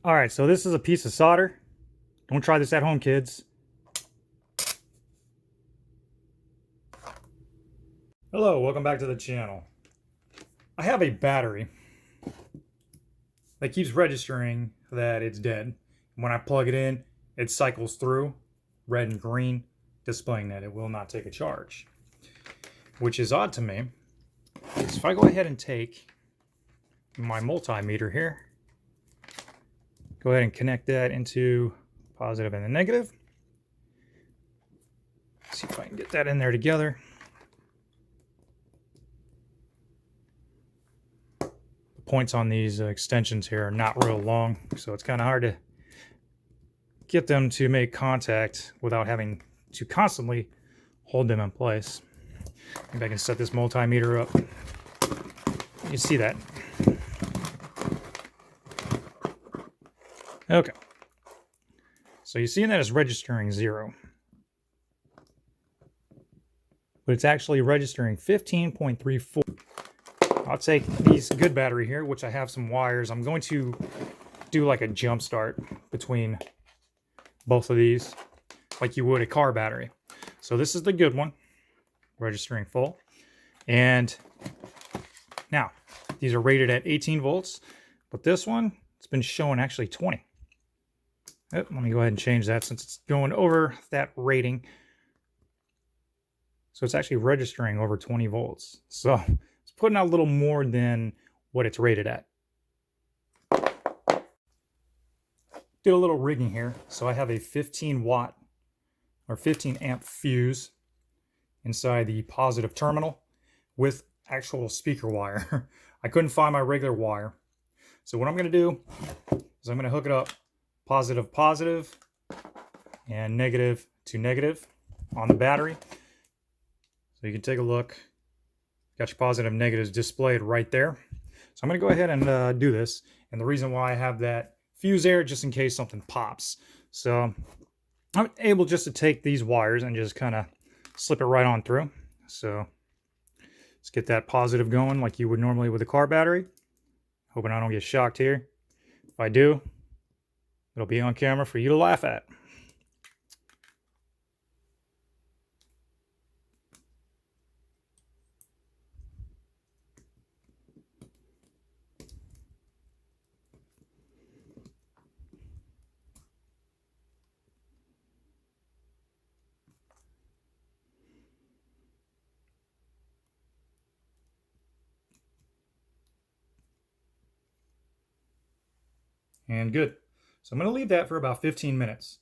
All right, so this is a piece of solder. Don't try this at home, kids. Hello, welcome back to the channel. I have a battery that keeps registering that it's dead. When I plug it in, it cycles through red and green, displaying that it will not take a charge. Which is odd to me. So if I go ahead and take my multimeter here, go ahead and connect that into positive and the negative. See if I can get that in there together. The points on these extensions here are not real long, so it's kind of hard to get them to make contact without having to constantly hold them in place. Maybe I can set this multimeter up. You can see that. Okay. So you're seeing that it's registering 0. But it's actually registering 15.34. I'll take these good battery here, which I have some wires. I'm going to do like a jump start between both of these, like you would a car battery. So this is the good one, registering full. And now, these are rated at 18 volts, but this one, it's been showing actually 20. Let me go ahead and change that since it's going over that rating. So it's actually registering over 20 volts. So it's putting out a little more than what it's rated at. Did a little rigging here. So I have a 15 watt or 15 amp fuse inside the positive terminal with actual speaker wire. I couldn't find my regular wire. So what I'm going to do is I'm going to hook it up positive, positive, and negative to negative on the battery. So you can take a look. Got your positive and negatives displayed right there. So I'm going to go ahead and do this. And the reason why I have that fuse there, just in case something pops. So I'm able just to take these wires and just kind of slip it right on through. So let's get that positive going like you would normally with a car battery. Hoping I don't get shocked here. If I do, it'll be on camera for you to laugh at. And good. So I'm going to leave that for about 15 minutes.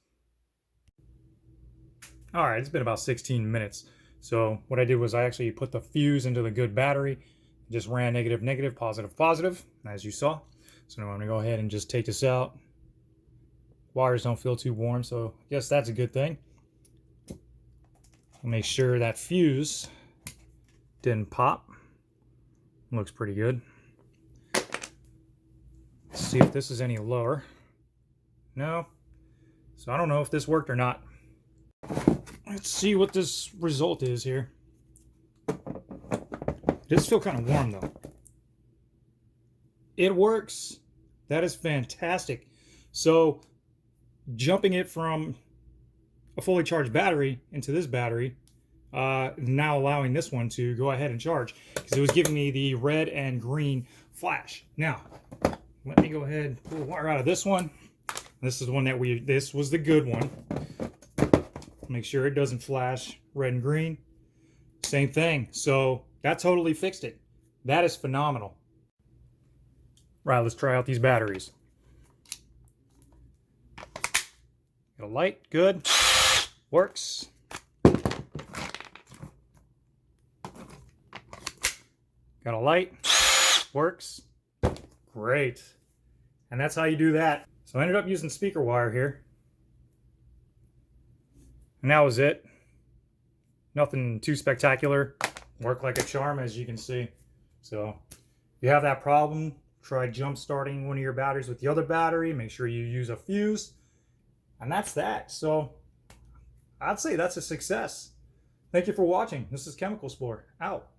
All right, it's been about 16 minutes. So what I did was I actually put the fuse into the good battery, just ran negative, negative, positive, positive, as you saw. So now I'm going to go ahead and just take this out. Wires don't feel too warm, so I guess that's a good thing. Make sure that fuse didn't pop. Looks pretty good. Let's see if this is any lower. No. So I don't know if this worked or not. Let's see what this result is here. It does feel kind of warm though. It works. That is fantastic. So jumping it from a fully charged battery into this battery, now allowing this one to go ahead and charge because it was giving me the red and green flash. Now, let me go ahead and pull the wire out of this one. This is the one that this was the good one. Make sure it doesn't flash red and green. Same thing. So that totally fixed it. That is phenomenal. Right, let's try out these batteries. Got a light, good. Works. Got a light, works. Great. And that's how you do that. So I ended up using speaker wire here. And that was it. Nothing too spectacular. Worked like a charm, as you can see. So if you have that problem, try jump starting one of your batteries with the other battery. Make sure you use a fuse. And that's that. So I'd say that's a success. Thank you for watching. This is Chemical Explorer, out.